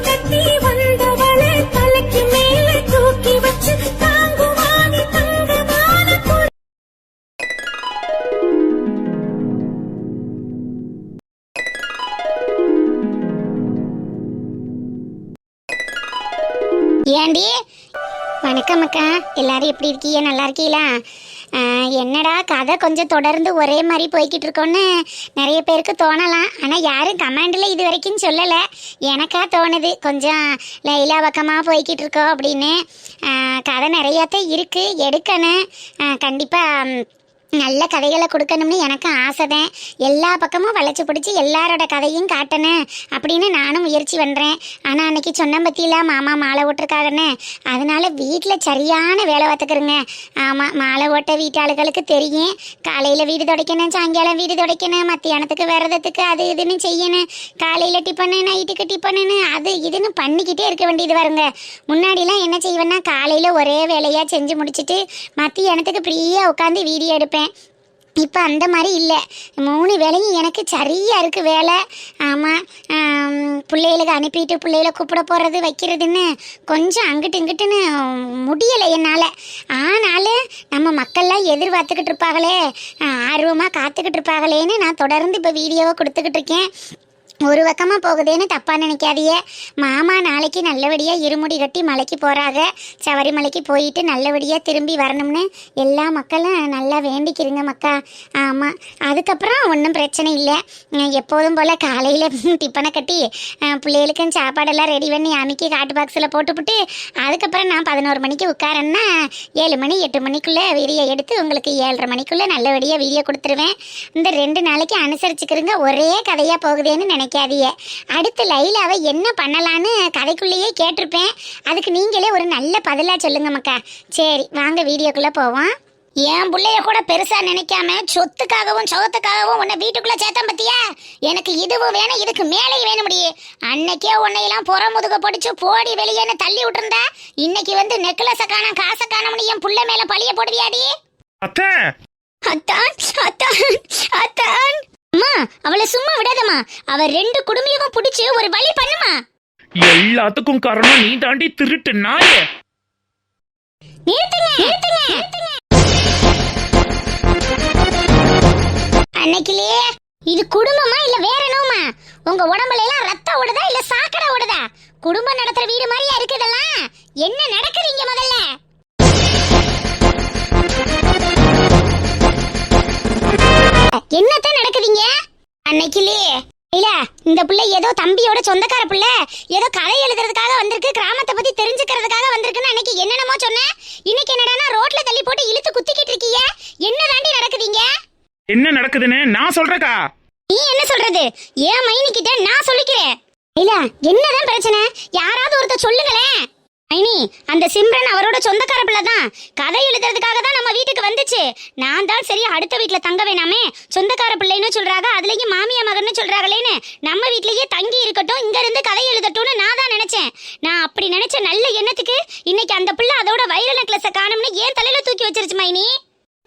கட்டி வந்தவளை தலைக்கு மேல தூக்கி வச்சு தாங்குவானி தங்கமான ஏண்டி? வணக்கம் அக்கா, எல்லாரும் எப்படி இருக்கீங்க? நல்லா இருக்கீங்களா? என்னடா கதை கொஞ்சம் தொடர்ந்து ஒரே மாதிரி போய்கிட்டு இருக்கோன்னு நிறைய பேருக்கு தோணலாம். ஆனால் யாரும் கமெண்டில் இது வரைக்கும் சொல்லலை. எனக்கா தோணுது கொஞ்சம் லைலா பக்கமாக போய்கிட்டு இருக்கோம் அப்படின்னு. கதை நிறையாத்தான் இருக்குது, எடுக்கணும். கண்டிப்பாக நல்ல கதைகளை கொடுக்கணும்னு எனக்கு ஆசைதான். எல்லா பக்கமும் வளைச்சி பிடிச்சி எல்லாரோட கதையும் காட்டணும் அப்படின்னு நானும் முயற்சி பண்ணுறேன். ஆனால் அன்னைக்கு சொன்ன பற்றிலாம் மாமா மாலை ஓட்டுருக்காங்கன்னு, அதனால வீட்டில் சரியான வேலை பார்த்துக்கிறேங்க. ஆமாம், மாலை ஓட்ட வீட்டாளுகளுக்கு தெரியும். காலையில் வீடு துடைக்கணும், சாயங்காலம் வீடு துடைக்கணும், மத்தியானத்துக்கு விரதத்துக்கு அது இதுன்னு செய்யணும், காலையில் டிஃபனு நைட்டுக்கு டிஃபனுன்னு அது இதுன்னு பண்ணிக்கிட்டே இருக்க வேண்டியது வருங்க. முன்னாடிலாம் என்ன செய்வேன்னா காலையில் ஒரே வேலையாக செஞ்சு முடிச்சுட்டு மத்தியானத்துக்கு ஃப்ரீயாக உட்காந்து வீடியோ எடுப்பேன். இப்போ அந்த மாதிரி இல்லை, 3 வேலையும் எனக்கு சரியாக இருக்குது வேலை. ஆமாம், பிள்ளைகளுக்கு அனுப்பிட்டு பிள்ளைகளை கூப்பிட போகிறது வைக்கிறதுன்னு கொஞ்சம் அங்கிட்டு இங்கிட்டுன்னு முடியலை என்னால். ஆனாலும் நம்ம மக்கள்லாம் எதிர்பார்த்துக்கிட்டு இருப்பாங்களே, ஆர்வமாக காத்துக்கிட்டு இருப்பாங்களேன்னு நான் தொடர்ந்து இப்போ வீடியோவை கொடுத்துக்கிட்டு இருக்கேன். ஒரு பக்கமாக போகுதேன்னு தப்பாக நினைக்காதீங்க. மாமா நாளைக்கு நல்லபடியாக இருமுடி கட்டி மலைக்கு போகிறாங்க. சபரிமலைக்கு போயிட்டு நல்லபடியாக திரும்பி வரணும்னு எல்லா மக்களும் நல்லா வேண்டிக்கிறீங்க மக்கா. ஆமாம், அதுக்கப்புறம் ஒன்றும் பிரச்சனை இல்லை. எப்போதும் போல் காலையில் டிஃபனை கட்டி பிள்ளைகளுக்கும் சாப்பாடெல்லாம் ரெடி பண்ணி அமைக்கி காட்டு பாக்ஸில் போட்டுவிட்டு அதுக்கப்புறம் நான் 11 மணிக்கு உட்காரன்னா 7 மணி 8 மணிக்குள்ளே வீடியோ எடுத்து உங்களுக்கு 7:30 மணிக்குள்ளே நல்லபடியாக வீடியோ கொடுத்துருவேன். இந்த 2 நாளைக்கு அனுசரிச்சுக்கிறங்க. ஒரே கதையாக போகுதேன்னு நினைக்காதீங்க. அடுத்து லைலாவை என்ன பண்ணலான்னு கதைக்குள்ளேயே கேட்டிருப்பேன். அதுக்கு நீங்களே ஒரு நல்ல பதிலாக சொல்லுங்க மக்கா. சரி வாங்க வீடியோக்குள்ளே போவோம். என் பிள்ளைய கூட பெருசா நினைக்காம சொத்துக்காகவும் சோகத்துக்காகவும் உன்னை வீட்டுக்குள்ள சேர்த்தம் பத்தியா? எனக்கு இதுவும் வேணும், இதுக்கு மேலேயும் வேணும் முடியே. அன்னைக்கே உன்னையெல்லாம் புற முதுக படிச்சு போடி வெளியேன்னு தள்ளி விட்டுருந்தா இன்னைக்கு வந்து நெக்லஸ காணம் காசை காணம்னு என் புள்ள மேல பழிய போடுவியாடி? அத்தான் அத்தான் அத்தான் அம்மா, அவளை சும்மா விடாதம்மா. அவ 2 குடும்பமும் பிடிச்சு ஒரு வழி பண்ணுமா. எல்லாத்துக்கும் காரணம் நீ தாண்டி திருட்டு நாயே. அன்னைக்கிலே இது குடும்பமா இல்ல வேற என்னமா? உங்க உடம்புல எல்லாம் ரத்தம் ஓடுதா இல்ல சாக்கடை ஓடுதா? குடும்பம் நடத்துற வீடு மாதிரியா இருக்குதெல்லாம்? என்ன நடக்குதுங்க முதல்ல? என்னத்தான் நடக்குதுங்க அன்னைக்கிலே? இல்ல இந்த பிள்ளை ஏதோ தம்பியோட சொந்தக்கார பிள்ளை, ஏதோ கதை எழுதுறதுக்காக வந்திருக்கு, கிராமத்தை பத்தி தெரிஞ்சுக்கிறதுக்காக வந்திருக்குன்னு அன்னைக்கு என்னென்னமோ சொன்னேன். இன்னைக்கு என்னடானா ரோட்ல தள்ளி போட்டு இழுத்து குத்திக்கிட்டு இருக்கீங்க. என்ன தாண்டி நடக்குதுங்க? என்ன நடக்குதுன்னு நான் சொல்றேக்கா. நீ என்ன சொல்றது? ஏன் மைனி கிட்ட நான் சொல்லிக்கிறேன். இல்ல என்னதான் பிரச்சனை? யாராவது ஒருத்தர் சொல்லுங்களேன். மைனி, அந்த சிம்ரன் அவரோட சொந்தக்கார பிள்ளை தான். கதை எழுதுறதுக்காக தான் நம்ம வீட்டுக்கு வந்துச்சு. நான் தான் சரி அடுத்த வீட்டுல தங்க வேணாமே, சொந்தக்கார பிள்ளைன்னு சொல்றாங்க, அதுலயும் மாமியா மகன்னு சொல்றாங்களேன்னு நம்ம வீட்லயே தங்கி இருக்கட்டும், இங்க இருந்து கதை எழுதட்டும்னு நான் தான் நினைச்சேன். நான் அப்படி நினைச்ச நல்ல எண்ணத்துக்கு இன்னைக்கு அந்த பிள்ளை அதோட வைர நெக்லஸ காணும்னு ஏன் தலையில தூக்கி வச்சிருச்சு மைனி.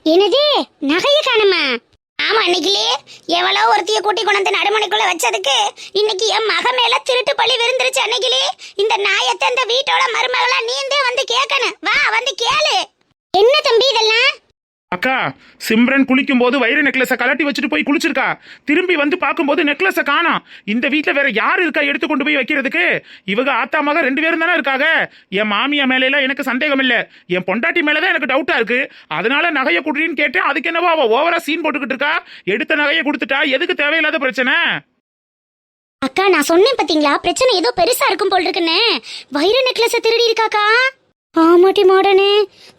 என்னது, நகைய காணுமா? ஆமா, அன்னைக்கிலே எவ்வளோ ஒருத்திய கூட்டி கொண்டு நடுமணிக்குள்ள வச்சதுக்கு இன்னைக்கு என் மக மேல திருட்டு பழி விருந்துருச்சு. அன்னைக்கிலே இந்த நாயத்தை இந்த வீட்டோட மருமகளா நீந்தே வந்து கேட்கணும். வா வந்து கேளு. என்ன தம்பி இதெல்லாம்? அக்கா, சிம்ரன் குளிக்கும் போது வைர நெக்லஸ கலட்டி வச்சுட்டு போய் குளிச்சிருக்கா. திரும்பி வந்து பார்க்கும்போது நெக்லஸ காணோம். இந்த வீட்டுல வேற யாரு இருக்கா எடுத்து கொண்டு போய் வைக்கிறதுக்கு? இவங்க ஆத்தா மக 2 பேரும் தானே இருக்காங்க. என் மாமியா மேல எல்லாம் எனக்கு சந்தேகம் இல்ல, என் பொண்டாட்டி மேலதான் எனக்கு டவுட்டா இருக்கு. அதனால நகையை குடுறீன்னு கேட்டேன். அதுக்கு என்னவோ அவ ஓவரா சீன் போட்டுக்கிட்டு இருக்கா. எடுத்த நகையை கொடுத்துட்டா, எதுக்கு தேவையில்லாத பிரச்சனை? அக்கா நான் சொன்னேன் பாத்தீங்களா, பிரச்சனை ஏதோ பெருசா இருக்கும் போல் இருக்குன்னு. வைர நெக்லஸ திருடி இருக்காக்கா. ஆமாட்டி மாடனே,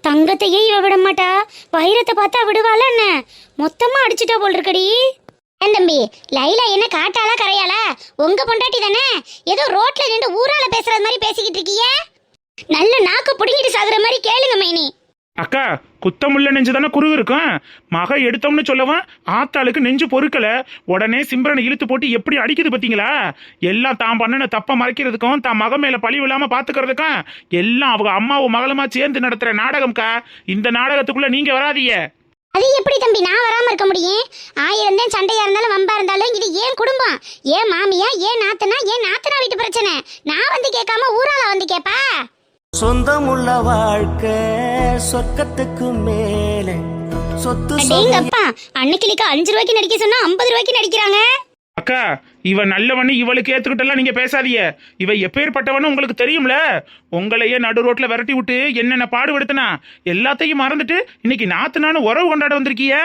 தங்கத்தையே இவ விட மாட்டா, வைரத்தை பார்த்தா விடுவாள என்ன? மொத்தமா அடிச்சுட்டா போல் இருக்கடி. ஏன் தம்பி, லைலா என்ன காட்டாளா கரையாளா? உங்க பொண்டாட்டி தானே? ஏதோ ரோட்ல நின்று ஊரால பேசுறது மாதிரி பேசிக்கிட்டு இருக்கீங்க. நல்ல நாக்கு புடுங்கிட்டு சாகுற மாதிரி கேளுங்க மைனி. அக்கா, குத்தமுள்ள நெஞ்சு தானே குருவு இருக்கும். மக எடுத்தோம்னு சொல்லவும் ஆத்தாளுக்கு நெஞ்சு பொறுக்கல. உடனே சிம்ரனை இழுத்து போட்டு எப்படி அடிக்குது பாத்தீங்களா? எல்லாம் தான் பண்ணன தப்ப மறைக்கிறதுக்கும் தான் மக மேல பழி விழாம பாத்துக்கிறதுக்கும் எல்லாம் அவங்க அம்மாவும் மகளுமா சேர்ந்து நடத்துற நாடகம்க்கா. இந்த நாடகத்துக்குள்ள நீங்க வராதீங்க. அது எப்படி தம்பி நான் வராம இருக்க முடியும்? 1000 தான் சண்டையா இருந்தாலும் வம்பா இருந்தாலும் இது ஏன் குடும்பம், ஏன் மாமியா, ஏன் நாத்தனா வீட்டு பிரச்சனை. நான் வந்து கேட்காம ஊரால வந்து கேப்பா? சொந்தமுள்ள வாழ்க்கை சொர்க்கத்துக்கு மேலே சொத்து அடேங்கப்பா, அன்னைக்கிளிக்கு 5 ரூபாய்க்கு நடிக்க சொன்னா 50 ரூபாய்க்கு நடிக்கிறாங்க. அக்கா இவ நல்லவன்னு இவளுக்கு ஏத்துக்கிட்டெல்லாம் நீங்க பேசாதீங்க. இவ எப்பேற்பட்டவன்னு உங்களுக்கு தெரியும்ல. உங்களையே நடு ரோட்ல விரட்டி விட்டு என்னென்ன பாடுபடுத்தினா எல்லாத்தையும் மறந்துட்டு இன்னைக்கு நாத்துனான்னு உறவு கொண்டாட வந்திருக்கிய.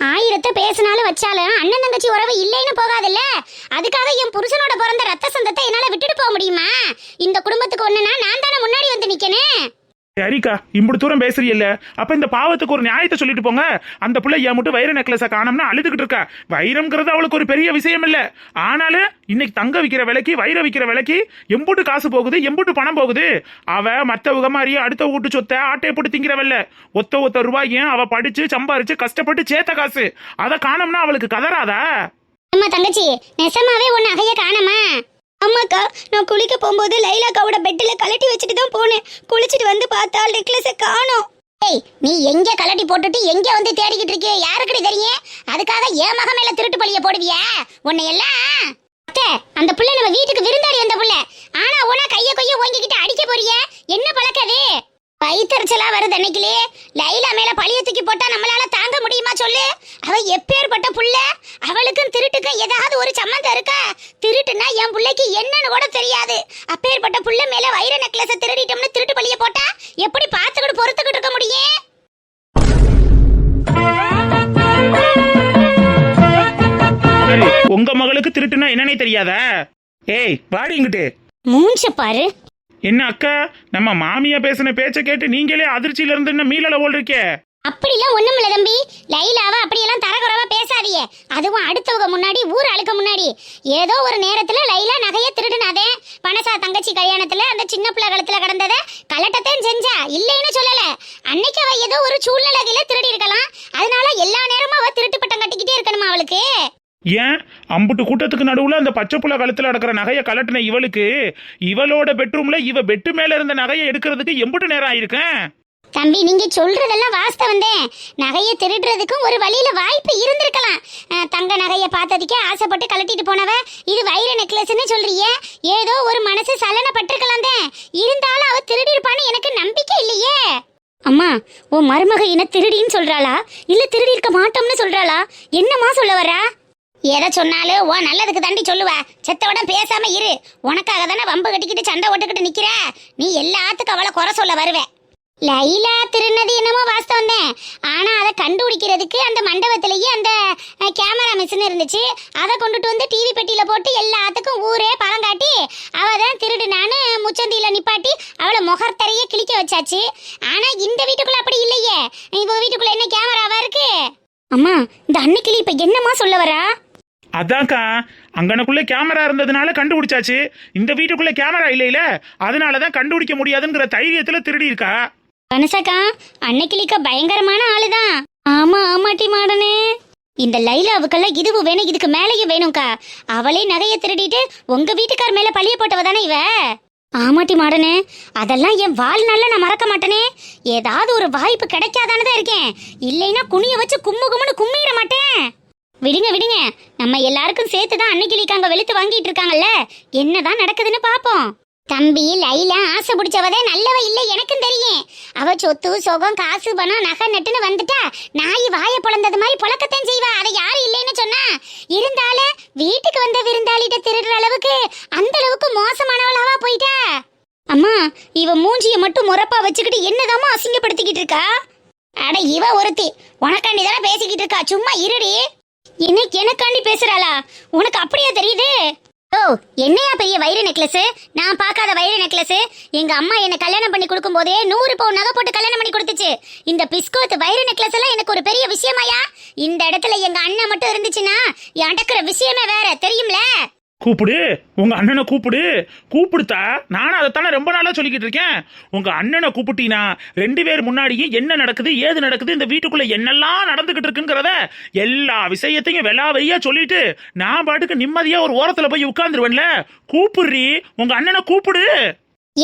1000 பேசினாலும் வச்சாலும் அண்ணன் தங்கச்சி உறவு இல்லைன்னு போகாதுல்ல. அதுக்காக என் புருஷனோட பிறந்த ரத்த சொந்தத்தை என்னால விட்டுட்டு போக முடியுமா? இந்த குடும்பத்துக்கு ஒண்ணுனா நான் தானே முன்னாடி வந்து நிக்கணும். சரிக்கா இப்படி தூரம் பேசுறீல்ல, அப்ப இந்த பாவத்துக்கு ஒரு நியாயத்தை சொல்லிட்டு போங்க. அந்த பிள்ளை ஏன் மட்டும் வைர நெக்லஸ காணோம்னு அழுதுகிட்டு இருக்கா. வைரம்ங்கிறது அவளுக்கு ஒரு பெரிய விஷயம் இல்ல. ஆனாலும் இன்னைக்கு தங்க விக்கிற விலைக்கு வைர விக்கிற விலைக்கு எம்புட்டு காசு போகுது, எம்புட்டு பணம் போகுது. அவ மத்தவங்க மாதிரி அடுத்த வீட்டு சொத்தை ஆட்டையை போட்டு திங்கிறவல்ல. ஒத்த ரூபாயும் அவ படிச்சு சம்பாரிச்சு கஷ்டப்பட்டு சேர்த்த காசு. அதை காணோம்னா அவளுக்கு கதறாதா? அம்மா தங்கச்சி நெசமாவே ஒன்னு அகைய காணமா? அம்மாக்கா, நான் குளிக்க போகும்போது லைலாக்காவோட பெட்டில கலட்டி வச்சுட்டு தான் போனேன். குளிச்சுட்டு வந்து பார்த்தா நெக்லஸை காணோம். ஏய், நீ எங்க கலட்டி போட்டுட்டு எங்க வந்து தேடிக்கிட்டு இருக்கிய? யாருக்குடி தெரியும்? அதுக்காக என் மக மேல திருட்டு பழிய போடுவியா? உன்னை எல்லாம் அத்தை, அந்த புள்ள நம்ம வீட்டுக்கு விருந்தாடி வந்த புள்ள. ஆனா உன கைய கொய்ய ஓங்கிக்கிட்டு அடிக்க போறிய? என்ன பழக்கது? வயிற்றுச்சலா வருது அன்னைக்கிலே. லைலா மேல பழிய தூக்கி போட்டா நம்மளால தாங்க முடியுமா சொல்லு? அவ எப்பேற்பட்ட புள்ள? அவளுக்கும் திருட்டுக்கும் ஏதாவது ஒரு சம்மந்தம் இருக்கா? திருட்டுனா என் புள்ளைக்கு என்னன்னு கூட தெரியாது. அப்பேற்பட்ட புள்ள மேல வைர நெக்லஸ திருடிட்டோம்னு திருட்டு பழிய போட்டா எப்படி பார்த்துக்கிட்டு பொறுத்துக்கிட்டு இருக்க முடியும்? சரி, உங்க மகளுக்கு திருட்டுனா என்னன்னே தெரியாதா? ஏய் வாடி இங்கிட்டு. மூஞ்ச பாரு. என்ன அக்கா, நம்ம மாமியா பேசின பேச்ச கேட்டு நீங்களே அதிர்ச்சியில இருந்து என்ன மீளல போல் இருக்கே? அப்படிலாம் ஒண்ணும் இல்ல தம்பி. லைலாவ அப்படியெல்லாம் தரகுறவா பேசாதீங்க. அதுவும் அடுத்தவங்க முன்னாடி, ஊர் ஆளுக்கு முன்னாடி. ஏதோ ஒரு நேரத்துல லைலா நகைய திருடுனாதே. பணசா தங்கச்சி கல்யாணத்துல அந்த சின்ன பிள்ளை கழுத்துல கிடந்தத கலட்டத்தையும் செஞ்சா, இல்லைன்னு சொல்லல. அன்னைக்கு அவ ஏதோ ஒரு சூழ்நிலையில திருடி இருக்கலாம். அதனால எல்லா நேரமும் அவ திருட்டு பட்டம் கட்டிக்கிட்டே இருக்கணுமா அவளுக்கு? ஏன் அம்புட்டு கூட்டத்துக்கு நடுவுல அந்த பச்சை புள்ள கழுத்துல நடக்கிற நகையை கலட்டின இவளுக்கு இவளோட பெட்ரூம்ல இவ பெட்டு மேல இருந்த நகையை எடுக்கிறதுக்கு எம்புட்டு நேரம் ஆயிருக்கேன்? தம்பி, நீங்க சொல்றதெல்லாம் வாஸ்தவம் தான். நகையை திருடுறதுக்கும் ஒரு வழியில வாய்ப்பு இருந்திருக்கலாம். தங்க நகையை பார்த்ததுக்கே ஆசைப்பட்டு கலட்டிட்டு போனவ இது வைர நெக்லஸ்ன்னு சொல்றிய. ஏதோ ஒரு மனசு சலனப்பட்டிருக்கலாம் தான். இருந்தாலும் அவ திருடி இருப்பான்னு எனக்கு நம்பிக்கை இல்லையே. அம்மா, உன் மருமக என்ன திருடின்னு சொல்றாளா இல்ல திருடி இருக்க மாட்டோம்னு சொல்றாளா? என்னமா சொல்ல வரா? எதை சொன்னாலும் ஓ நல்லதுக்கு தாண்டி சொல்லுவ. செத்தவட பேசாம இரு. உனக்காக தானே வம்பு கட்டிக்கிட்டு சண்டை ஓட்டுக்கிட்டு நிக்கிற. நீ எல்லாத்துக்கும் அவளை குறை சொல்ல வருவே. லைலா திருநது என்னமோ வாஸ்தவம் தான். ஆனா அதை கண்டுபிடிக்கிறதுக்கு அந்த மண்டபத்திலேயே அந்த கேமரா மிஷின் இருந்துச்சு. அதை கொண்டுட்டு வந்து டிவி பெட்டியில போட்டு எல்லாத்துக்கும் ஊரே படம் காட்டி அவ தான் திருடுனான்னு முச்சந்தியில நிப்பாட்டி அவளை முகத்தரையே கிழிக்க வச்சாச்சு. ஆனா இந்த வீட்டுக்குள்ள அப்படி இல்லையே. இவ வீட்டுக்குள்ள என்ன கேமராவா இருக்கு? அம்மா, இந்த அன்னைக்கிளி இப்ப என்னமா சொல்ல வரா? அதான்க்கா, அங்கனக்குள்ள கேமரா இருந்ததுனால கண்டுபிடிச்சாச்சு. இந்த வீட்டுக்குள்ள கேமரா இல்லையில, அதனாலதான் கண்டுபிடிக்க முடியாதுங்கிற தைரியத்துல திருடி இருக்கா. கணசக்கா, அன்னைக்கிளிக்க பயங்கரமான ஆளுதான். ஆமா ஆமாட்டி மாடனே. இந்த லைலாவுக்கெல்லாம் இதுவும் வேணும், இதுக்கு மேலேயும் வேணும்க்கா. அவளே நகைய திருடிட்டு உங்க வீட்டுக்கார் மேல பழிய போட்டவ தானே இவ. ஆமாட்டி மாடனே, அதெல்லாம் என் வாழ்நாள்ல நான் மறக்க மாட்டேனே. ஏதாவது ஒரு வாய்ப்பு கிடைக்காதானதான் இருக்கேன். இல்லைன்னா குனிய வச்சு கும்முன்னு கும்மிட மாட்டேன். விடுங்க விடுங்க, நம்ம எல்லாருக்கும் சேர்த்துதான் அன்னைக்கிளிக்கு அங்க வெளுத்து வாங்கிட்டு இருக்காங்கல்ல. என்னதான் நடக்குதுன்னு பாப்போம். தம்பி, லைலா ஆசை பிடிச்சவதே நல்லவ இல்லை எனக்கும் தெரியும். அவ சொத்து சொகம் காசு பணம் நகை நட்டுன்னு வந்துட்டா நாய் வாய பொழந்தது மாதிரி பொழக்கத்தான் செய்வா. அதை யாரும் இல்லைன்னு சொன்னா. இருந்தாலும் வீட்டுக்கு வந்த விருந்தாளிட்ட திருடுற அளவுக்கு அந்த அளவுக்கு மோசமானவளாவா போயிட்டா. அம்மா, இவ மூஞ்சிய மட்டும் முறப்பா வச்சுக்கிட்டு என்னதாமா அசிங்கப்படுத்திக்கிட்டு இருக்கா? அட இவ ஒருத்தி உனக்காண்டி தானே பேசிக்கிட்டு இருக்கா. சும்மா இருடி. எனக்காண்டி பேசுறாளா? உனக்கு அப்படியா தெரியுது? ஓ, என்னையா பெரிய வைர நெக்லஸ்? நான் பார்க்காத வைர நெக்லஸ். எங்க அம்மா என்ன கல்யாணம் பண்ணி கொடுக்கும் போதே 100 பவுன் நகை போட்டு கல்யாணம் பண்ணி கொடுத்துச்சு. இந்த பிஸ்கோத் வைர நெக்லஸ் எல்லாம் எனக்கு ஒரு பெரிய விஷயமாயா? இந்த இடத்துல எங்க அண்ணன் மட்டும் இருந்துச்சுன்னா நடக்கிற விஷயமே வேற, தெரியும்ல? கூப்பிடு, உங்க அண்ணனை கூப்பிடுத்தா. நானும் அதைத்தானே ரொம்ப நாளா சொல்லிக்கிட்டு இருக்கேன். உங்க அண்ணனை கூப்பிட்டீனா 2 பேர் முன்னாடியும் என்ன நடக்குது ஏது நடக்குது, இந்த வீட்டுக்குள்ள என்னெல்லாம் நடந்துகிட்டு இருக்குங்கிறத எல்லா விஷயத்தையும் வெளாவையா சொல்லிட்டு நான் பாட்டுக்கு நிம்மதியா ஒரு ஓரத்துல போய் உட்கார்ந்துருவேன்ல. கூப்பிடுறி, உங்க அண்ணனை கூப்பிடு.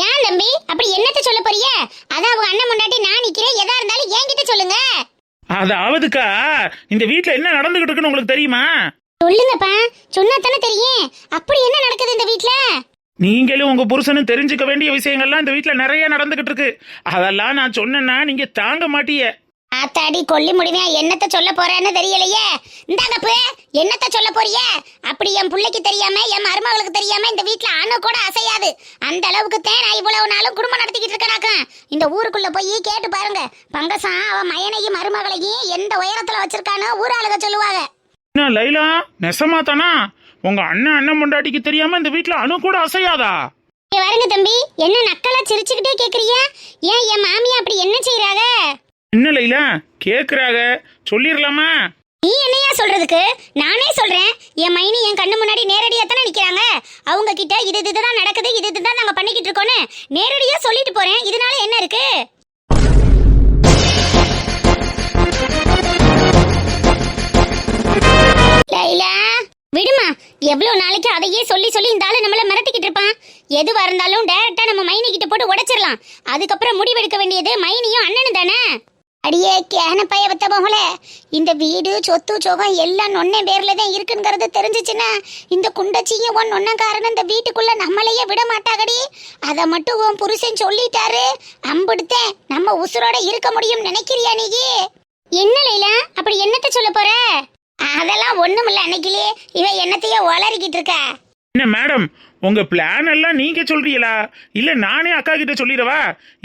ஏன் தம்பி அப்படி என்னத்த சொல்ல போறிய? அதான் அவங்க அண்ணன் முன்னாடி நான் நிக்கிறேன், எதா இருந்தாலும் என்கிட்ட சொல்லுங்க. அதாவதுக்கா இந்த வீட்ல என்ன நடந்துகிட்டு இருக்குன்னு உங்களுக்கு தெரியுமா? சொல்லுங்கப்பா, சொன்னா தானே தெரியும். அப்படி என்ன நடக்குது இந்த வீட்ல? நீங்களும் உங்க புருஷனும் தெரிஞ்சுக்க வேண்டிய விஷயங்கள்லாம் இந்த வீட்ல நிறைய நடந்துகிட்டு இருக்கு. அதெல்லாம் நான் சொன்னேன்னா நீங்க தாங்க மாட்டீங்க. ஆத்தாடி கொல்லி முடிவேன், என்னத்த சொல்ல போறேன்னு தெரியலையே. இந்தாங்கப்பு, என்னத்த சொல்ல போறிய? அப்படி என் பிள்ளைக்கு தெரியாம என் மருமகளுக்கு தெரியாம இந்த வீட்ல அணு கூட அசையாது. அந்த அளவுக்கு தான் நான் இவ்வளவு நாளும் குடும்பம் நடத்திக்கிட்டு இருக்கேனாக்கும். இந்த ஊருக்குள்ள போய் கேட்டு பாருங்க, பங்கசம் அவன் மயனையும் மருமகளையும் எந்த உயரத்துல வச்சிருக்கானோ ஊராளுக சொல்லுவாங்க. என்ன லைலா, நெசமா தானா? உங்க அண்ணன் பொண்டாட்டிக்கு தெரியாம இந்த வீட்ல அணு கூட அசையாதா? வருங்க தம்பி, என்ன நக்கலா சிரிச்சுக்கிட்டே கேக்குறியா? ஏன் என் மாமியா அப்படி என்ன செய்யறாங்க? என்ன லைலா கேக்குறாங்க, சொல்லிரலாமா? நீ என்னையா சொல்றதுக்கு? நானே சொல்றேன். என் மைனி என் கண்ணு முன்னாடி நேரடியா தானே நிக்கிறாங்க. அவங்க கிட்ட இதுதான் நடக்குது, இதுதான் நாங்க பண்ணிக்கிட்டு இருக்கோன்னு நேரடியா சொல்லிட்டு போறேன். இதனால என்ன இருக்கு? லைலா விடுமா, எவ்வளவு நாளைக்கு அதையே சொல்லி சொல்லி இந்த ஆளு நம்மள மிரட்டிக்கிட்டு இருப்பான். எதுவா இருந்தாலும் டைரக்டா நம்ம மைனி கிட்ட போட்டு உடைச்சிடலாம். அதுக்கப்புறம் முடிவெடுக்க வேண்டியது மைனியும் அண்ணனும் தானே. அடியே கேன பயவத்த போகல, இந்த வீடு சொத்து சோகம் எல்லாம் நொன்னே பேர்ல தான் இருக்குங்கிறது தெரிஞ்சிச்சுன்னா இந்த குண்டச்சியும் உன் நொன்னக்காரன் இந்த வீட்டுக்குள்ள நம்மளையே விட மாட்டாகடி. அதை மட்டும் உன் புருஷன் சொல்லிட்டாரு, அம்பிடுத்தேன் நம்ம உசுரோட இருக்க முடியும் நினைக்கிறியா நீ? என்ன லைலா அப்படி என்னத்த சொல்ல போற? அதெல்லாம் ஒண்ணுமில்ல, அன்னைக்கிலே இவ என்னத்தையே வளரிக்கிட்டு இருக்க. என்ன மேடம், உங்க பிளான் எல்லாம் நீங்க சொல்றீங்களா இல்ல நானே அக்கா கிட்ட சொல்லிடவா?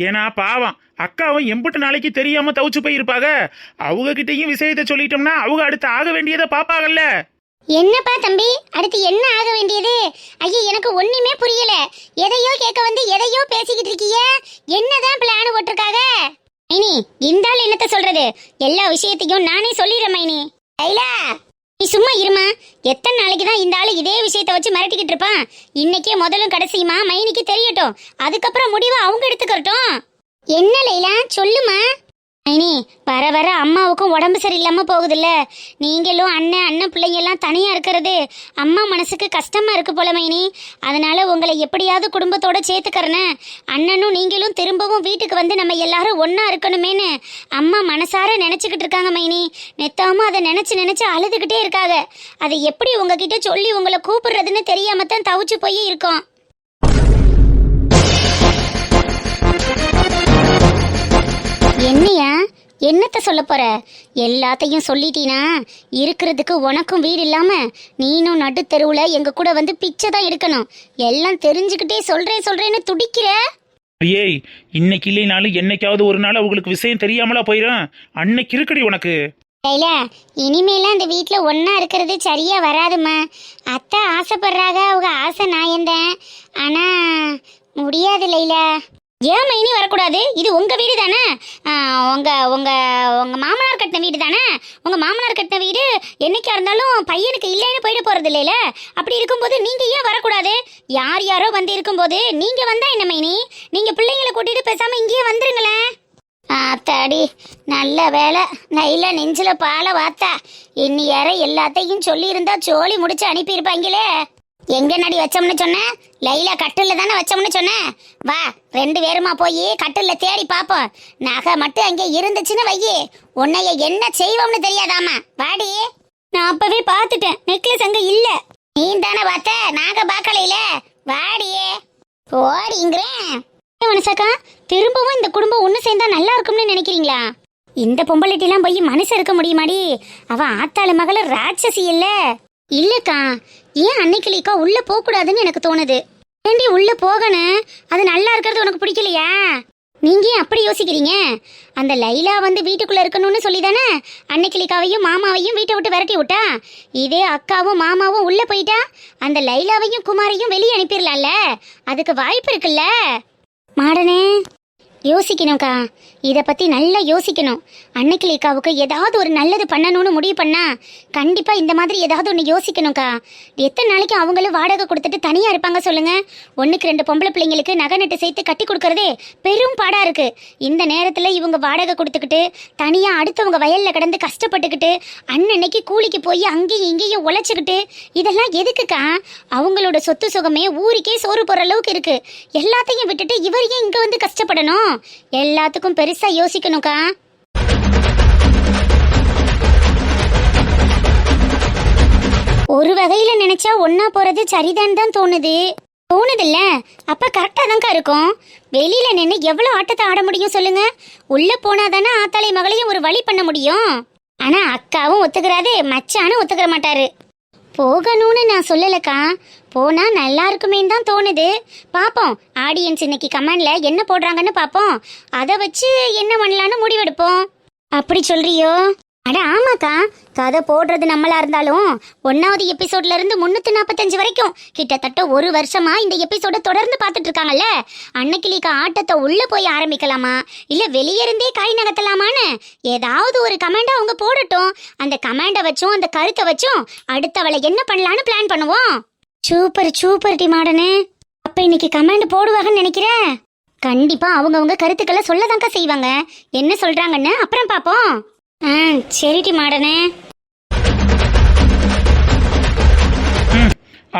ஏன்னா பாவம் அக்காவும் எம்பிட்டு நாளைக்கு தெரியாம தவிச்சு போயிருப்பாங்க. அவங்க கிட்டயும் விஷயத்த சொல்லிட்டோம்னா அவங்க அடுத்து ஆக வேண்டியதை பாப்பாங்கல்ல. என்னப்பா தம்பி, அடுத்து என்ன ஆக வேண்டியது? ஐயா எனக்கு ஒண்ணுமே புரியல. எதையோ கேட்க வந்து எதையோ பேசிக்கிட்டு இருக்கீங்க. என்னதான் பிளான் போட்டிருக்காங்க? மைனி, இந்த ஆள் என்னத்த சொல்றது? எல்லா விஷயத்தையும் நானே சொல்லிடுறேன் மைனி. லைலா நீ சும்மா இருமா. எத்தனை நாளைக்கு தான் இந்த ஆளு இதே விஷயத்த வச்சு மிரட்டிக்கிட்டு இருப்பான்? இன்னைக்கே முதலும் கடைசியுமா மைனிக்கு தெரியட்டும், அதுக்கப்புறம் முடிவை அவங்க எடுத்துக்கட்டும். என்ன லைலா சொல்லுமா. மைனி, வர வர அம்மாவுக்கும் உடம்பு சரியில்லாம போகுதுல்ல. நீங்களும் அண்ணன் பிள்ளைங்க எல்லாம் தனியா இருக்கிறது அம்மா மனசுக்கு கஷ்டமா இருக்கு போல மைனி. அதனால உங்களை எப்படியாவது குடும்பத்தோட சேர்த்துக்கறேன்னு அண்ணனும் நீங்களும் திரும்பவும் வீட்டுக்கு வந்து நம்ம எல்லாரும் ஒன்னா இருக்கணுமேனு அம்மா மனசார நினைச்சுக்கிட்டு இருக்காங்க மைனி. நெத்தாம அதை நினைச்சு அழுதுகிட்டே இருக்காங்க. அதை எப்படி உங்ககிட்ட சொல்லி உங்களை கூப்பிடுறதுன்னு தெரியாம தான் தவிச்சு போய் இருக்கோம். என்னையா என்னத்த சொல்ல போற? எல்லாத்தையும் சொல்லிட்டீனா இருக்கிறதுக்கு உனக்கும் வீடு இல்லாம நீனும் நடு தெருவுல எங்க கூட வந்து பிச்சை தான் எடுக்கணும். எல்லாம் தெரிஞ்சுக்கிட்டே சொல்றேன்னு துடிக்கிற. ஏய், இன்னைக்கு இல்லைனாலும் என்னைக்காவது ஒரு நாள் அவங்களுக்கு விஷயம் தெரியாமலா போயிடும். அன்னைக்கு இருக்குடி உனக்கு. லைலா, இனிமேலாம் இந்த வீட்டுல ஒன்னா இருக்கிறது சரியா வராதுமா. அத்தை ஆசைப்படுறாங்க, அவங்க ஆசை நாயந்தேன். ஆனா முடியாது லைலா. ஏன் மைனி வரக்கூடாது? இது உங்க வீடு தானே. உங்க உங்க உங்க மாமனார் கட்டின வீடு தானே. உங்க மாமனார் கட்டின வீடு என்னைக்கா இருந்தாலும் பையனுக்கு இல்லைன்னு போயிட போறது இல்லைல. அப்படி இருக்கும்போது நீங்க ஏன் வரக்கூடாது? யாரோ வந்து இருக்கும்போது நீங்க வந்தா என்ன மைனி? நீங்க பிள்ளைங்களை கூட்டிட்டு பேசாம இங்கேயே வந்துருங்களேன். ஆத்தாடி நல்ல வேலை, நைல நெஞ்சில பால வாத்தா. இன்னி யார எல்லாத்தையும் சொல்லி இருந்தா சோழி முடிச்சு அனுப்பியிருப்பாங்களே. எங்க நடி வச்சோம்னு சொன்ன? லைலா கட்டில தானே வச்சோம்னு சொன்ன. வா 2 பேருமா போய் கட்டில தேடி பாப்போம். நகை மட்டும் அங்கே இருந்துச்சுன்னு வையே, உன்னைய என்ன செய்வோம்னு தெரியாதாமா. வாடி. நான் அப்பவே பார்த்துட்டேன், நெக்லஸ் அங்க இல்ல. நீ தானே பார்த்த, நாங்க பார்க்கலையில. வாடியே ஓடிங்கிறேன். மனசாக்கா, திரும்பவும் இந்த குடும்பம் ஒண்ணு சேர்ந்தா நல்லா இருக்கும்னு நினைக்கிறீங்களா? இந்த பொம்பளைட்டிலாம் போய் மனுஷன் இருக்க முடியுமாடி? அவ ஆத்தாளு மகள ராட்சசி இல்ல. இல்லக்கா, ஏன் அன்னைக்கிளிக்கா உள்ள போக கூடாதுன்னு எனக்கு தோணுது. ஏண்டி உள்ள போகணும்? அது நல்லா இருக்கிறது உனக்கு பிடிக்கலையா? நீங்க ஏன் அப்படி யோசிக்கிறீங்க? அந்த லைலா வந்து வீட்டுக்குள்ள இருக்கணும்னு சொல்லிதானே அன்னைக்கிளிக்காவையும் மாமாவையும் வீட்டை விட்டு விரட்டி விட்டா. இதே அக்காவும் மாமாவும் உள்ள போயிட்டா அந்த லைலாவையும் குமாரையும் வெளியே அனுப்பிடலாம்ல. அதுக்கு வாய்ப்பு இருக்குல்ல. மாடனே, யோசிக்கணும்க்கா, இதை பற்றி நல்லா யோசிக்கணும். அன்னைக்கிளிக்காவுக்கு ஏதாவது ஒரு நல்லது பண்ணணும்னு முடிவு பண்ணா கண்டிப்பாக இந்த மாதிரி ஏதாவது ஒன்று யோசிக்கணும்க்கா. எத்தனை நாளைக்கு அவங்களும் வாடகை கொடுத்துட்டு தனியாக இருப்பாங்க சொல்லுங்க. 1-2 பொம்பளை பிள்ளைங்களுக்கு நகை நட்டு சேர்த்து கட்டி கொடுக்கறதே பெரும் பாடாக இருக்கு. இந்த நேரத்தில் இவங்க வாடகை கொடுத்துக்கிட்டு தனியாக அடுத்தவங்க வயலில் கிடந்து கஷ்டப்பட்டுக்கிட்டு அன்னன்னைக்கு கூலிக்கு போய் அங்கேயும் இங்கேயும் உழைச்சிக்கிட்டு இதெல்லாம் எதுக்குக்கா? அவங்களோட சொத்து சுகமே ஊருக்கே சோறு போடுற அளவுக்கு இருக்கு. எல்லாத்தையும் விட்டுட்டு இவர் ஏன் இங்கே வந்து கஷ்டப்படணும்? எல்லாத்துக்கும் பெருசா யோசிக்கணும்க்கா. ஒரு வகையில நினைச்சா ஒன்னா போறது சரிதான் தான் தோணுதுல்ல. அப்ப கரெக்டா தான்க்கா இருக்கும். வெளியில நின்று எவ்வளவு ஆட்டத்தை ஆட முடியும் சொல்லுங்க. உள்ள போனாதானே ஆத்தாளை மகளையும் ஒரு வழி பண்ண முடியும். ஆனா அக்காவும் ஒத்துக்கிறாரு, மச்சானும் ஒத்துக்கிற மாட்டாரு. போகணும்னு நான் சொல்லலக்கா, போனா நல்லா இருக்குமே தான் தோணுது. பாப்போம், ஆடியன்ஸ் இன்னைக்கு கமெண்ட்ல என்ன போடுறாங்கன்னு பாப்போம். அதை வச்சு என்ன பண்ணலான்னு முடிவெடுப்போம். அப்படி சொல்றியோ? அட ஆமாக்கா, கதை போடுறது நம்மளா இருந்தாலும் 1வது எபிசோட்ல இருந்து 345 வரைக்கும் கிட்டத்தட்ட 1 வருஷமா இந்த எபிசோட தொடர்ந்து பார்த்துட்டு இருக்காங்கல்ல. அன்னைக்கிளிக்கு ஆட்டத்தை உள்ள போய் ஆரம்பிக்கலாமா இல்ல வெளியே இருந்தே கை நகர்த்தலாமான்னு ஏதாவது ஒரு கமெண்ட் அவங்க போடட்டும். அந்த கமெண்டை வச்சும் அந்த கருத்தை வச்சும் அடுத்தவளை என்ன பண்ணலான்னு பிளான் பண்ணுவோம். சூப்பர் டி மாடனு. அப்ப இன்னைக்கு கமெண்ட் போடுவாங்கன்னு நினைக்கிறேன். கண்டிப்பா அவங்கவுங்க கருத்துக்களை சொல்லதான்க்கா செய்வாங்க. என்ன சொல்றாங்கன்னு அப்புறம் பாப்போம். சரிடி மாடனே.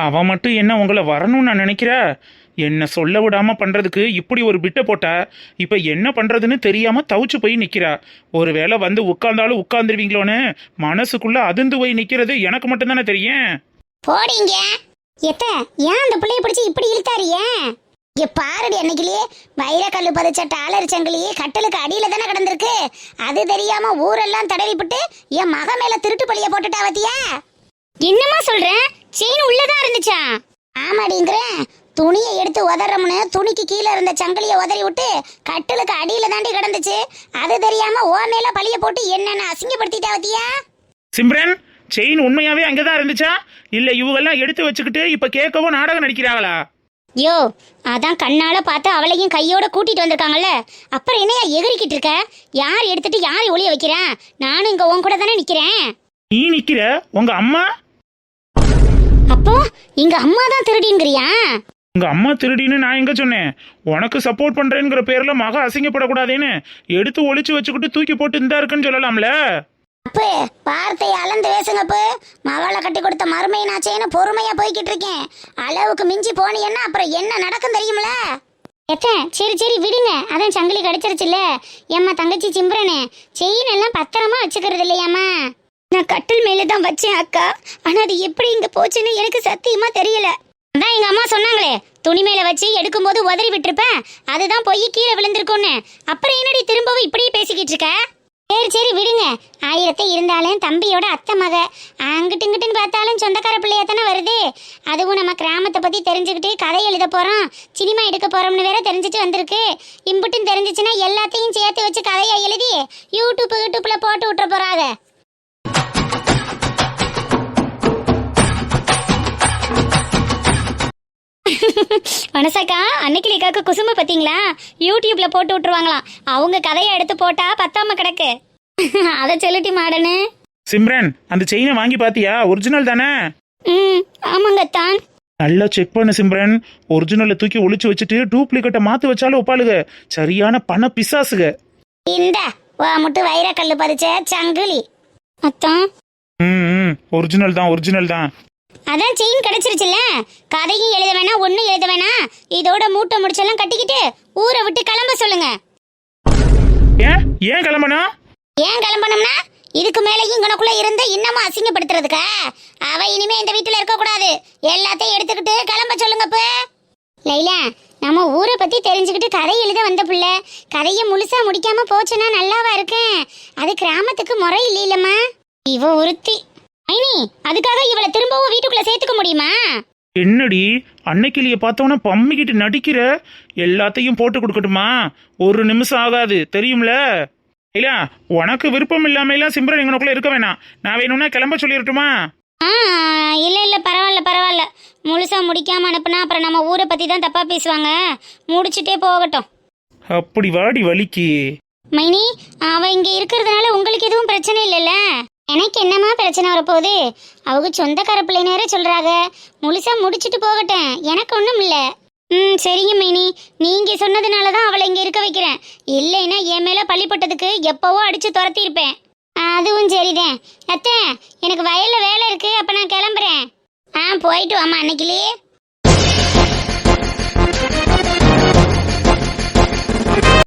அவன் மட்டும் என்ன உங்களை வரணும்னு நான் நினைக்கிற? என்ன சொல்ல விடாம பண்றதுக்கு இப்படி ஒரு பிட்டை போட்டா இப்ப என்ன பண்றதுன்னு தெரியாம தவிச்சு போய் நிக்கிறா. ஒருவேளை வந்து உட்கார்ந்தாலும் உட்கார்ந்துருவீங்களோன்னு மனசுக்குள்ள அதிர்ந்து போய் நிக்கிறது எனக்கு மட்டும் தானே தெரியும். போடிங்க எத்த, ஏன் அந்த பிள்ளைய பிடிச்சி இப்படி இழுத்தாரியே? இங்க பாருடி, அன்னைக்கிலேயே வைரக்கல்லு பதிச்ச டாலர் சங்கிலி கட்டலுக்கு அடியில தானே கிடந்திருக்கு. அது தெரியாம ஊரெல்லாம் தடவிப்பட்டு என் மக மேல திருட்டு பழிய போட்டுட்டா வத்தியா? என்னமா சொல்றேன்? செயின் உள்ளதான் இருந்துச்சா? ஆமாடிங்கிறேன். துணியை எடுத்து உதறமுன்னு துணிக்கு கீழே இருந்த சங்கிலியை உதறி விட்டு கட்டலுக்கு அடியில தாண்டி கிடந்துச்சு. அது தெரியாம ஓ மேல பழிய போட்டு என்னென்ன அசிங்கப்படுத்திட்டா வத்தியா? சிம்ரன், செயின் உண்மையாவே அங்கதான் இருந்துச்சா இல்ல இவங்கெல்லாம் எடுத்து வச்சுக்கிட்டு இப்ப கேட்கவும் நாடகம் நடிக்கிறாங்களா? யோ, அதான் கண்ணால பார்த்து அவளையும் கையோட கூட்டிட்டு வந்திருக்காங்கல்ல, அப்புறம் என்னையா எகிரிக்கிட்டு இருக்க? யார் எடுத்துட்டு யாரை ஒளிய வைக்கிறேன்? நானும் இங்க உன் கூட தானே நிக்கிறேன். நீ நிக்கிற, உங்க அம்மா? அப்போ எங்க அம்மா தான் திருடிங்கிறியா? உங்க அம்மா திருடின்னு நான் எங்க சொன்னேன்? உனக்கு சப்போர்ட் பண்றேங்கிற பேர்ல மக அசிங்கப்படக்கூடாதுன்னு எடுத்து ஒளிச்சு வச்சுக்கிட்டு தூக்கி போட்டு இந்தா இருக்குன்னு சொல்லலாம்ல. அப்ப வார்த்தையை அளந்து பேசுங்கப்பு. மகளை கட்டி கொடுத்த மருமையினாச்சேன்னு பொறுமையா போய்கிட்டு இருக்கேன். அளவுக்கு மிஞ்சி போனீங்கன்னா அப்புறம் என்ன நடக்கும் தெரியுமில. சரி விடுங்க, அதான் சங்கிலி கிடைச்சிருச்சுல்ல. ஏம்மா தங்கச்சி சிம்ரனே, செயின் எல்லாம் பத்திரமா வச்சுக்கிறது இல்லையாம்மா? நான் கட்டில் மேலே தான் வச்சேன் அக்கா, ஆனா அது எப்படி இங்க போச்சுன்னு எனக்கு சத்தியமா தெரியல. அதான் எங்க அம்மா சொன்னாங்களே, துணி மேல வச்சு எடுக்கும் போது உதறி விட்டுருப்பேன், அதுதான் போய் கீழே விழுந்திருக்கும்னு. அப்புறம் என்னடி திரும்பவும் இப்படியே பேசிக்கிட்டு இருக்க? சரி விடுங்க. 1000 இருந்தாலும் தம்பியோட அத்தை மக, அங்கிட்டு இங்கிட்டுன்னு பார்த்தாலும் சொந்தக்கார பிள்ளையா தானே வருது. அதுவும் நம்ம கிராமத்தை பத்தி தெரிஞ்சுக்கிட்டு கதை எழுத போறோம், சினிமா எடுக்க போறோம்னு வேற தெரிஞ்சுட்டு வந்திருக்கு. இம்புட்டுன்னு தெரிஞ்சிச்சுன்னா எல்லாத்தையும் சேர்த்து வச்சு கதையை எழுதி யூடியூப்ல போட்டு விட்டுற போறாங்க. மனசாக்கா, அன்னைக்கிலேக்காக்கு குசும்ப பார்த்தீங்களா? யூடியூப்ல போட்டு விட்டுருவாங்களாம். அவங்க கதையை எடுத்து போட்டா பத்தாம கிடக்கு. அதை சொல்லிட்டு மாடனு. சிம்ரன், அந்த செயினை வாங்கி பாத்தியா? ஒரிஜினல் தானே? ஆமாங்க தான். நல்லா செக் பண்ணு சிம்ரன். ஒரிஜினலை தூக்கி ஒளிச்சு வச்சுட்டு டூப்ளிகேட்டை மாத்து வச்சாலும் ஒப்பாளுக சரியான பண பிசாசுக. இந்த முட்டு வைரக்கல்லு பதிச்ச சங்கிலி அத்தான். ஒரிஜினல் தான். அதான் செயின் கிடைச்சிருச்சுல்ல, கதையும் எழுத வேணாம், ஒன்னும் எழுத வேணாம். இதோட மூட்டை முடிச்செல்லாம் கட்டிக்கிட்டு ஊரை விட்டு கிளம்ப சொல்லுங்க. ஏன் கிளம்பணும்? ஏன் கிளம்பணும்னா இதுக்கு மேலேயும் இங்கனக்குள்ள இருந்து இன்னமும் அசிங்கப்படுத்துறதுக்கா? அவ இனிமே இந்த வீட்டுல இருக்க கூடாது. எல்லாத்தையும் எடுத்துக்கிட்டு கிளம்ப சொல்லுங்க. இப்ப லைலா, நம்ம ஊரை பத்தி தெரிஞ்சுக்கிட்டு கதை எழுத வந்த புள்ள கதையை முழுசா முடிக்காம போச்சுன்னா நல்லாவா இருக்கேன்? அது கிராமத்துக்கு முறை இல்லையிலம்மா. இவ ஒருத்தி ஐனி, அதுக்காக இவளை திரும்பவும் வீட்டுக்குள்ள சேர்த்துக்க முடியுமா? என்னடி அன்னைக்கிளிய பார்த்தோன்னா பம்மிக்கிட்டு நடிக்கிற? எல்லாத்தையும் போட்டு கொடுக்கட்டுமா? 1 நிமிஷம் ஆகாது, தெரியும்ல? இல்ல உனக்கு விருப்பம் இல்லாமலாம் சிம்ரன் எங்கனக்குள்ள இருக்க வேணாம். நான் வேணும்னா கிளம்ப சொல்லிடட்டுமா? இல்ல பரவாயில்ல. முழுசா முடிக்காம அனுப்புனா அப்புறம் நம்ம ஊரை பத்தி தான் தப்பா பேசுவாங்க. முடிச்சுட்டே போகட்டும். அப்படி வாடி வலிக்கு. மைனி, அவ இங்க இருக்கிறதுனால உங்களுக்கு எதுவும் பிரச்சனை இல்லைல்ல? எனக்கு என்னமா பிரச்சனை வரப்போகுது? அவங்க சொந்தக்கார பிள்ளைனரே சொல்றாங்க, முழுசா முடிச்சிட்டு போகட்டேன், எனக்கு ஒன்றும் இல்லை. சரிங்க மைனி, நீங்க சொன்னதுனால தான் அவளை இங்க இருக்க வைக்கிறேன். இல்லைன்னா என் மேல பள்ளிப்பட்டதுக்கு எப்பவோ அடிச்சு துரத்திருப்பேன். அதுவும் சரிதான். அத்தை, எனக்கு வயல்ல வேலை இருக்கு, அப்ப நான் கிளம்புறேன். போயிட்டு வாமா அன்னைக்கிலே.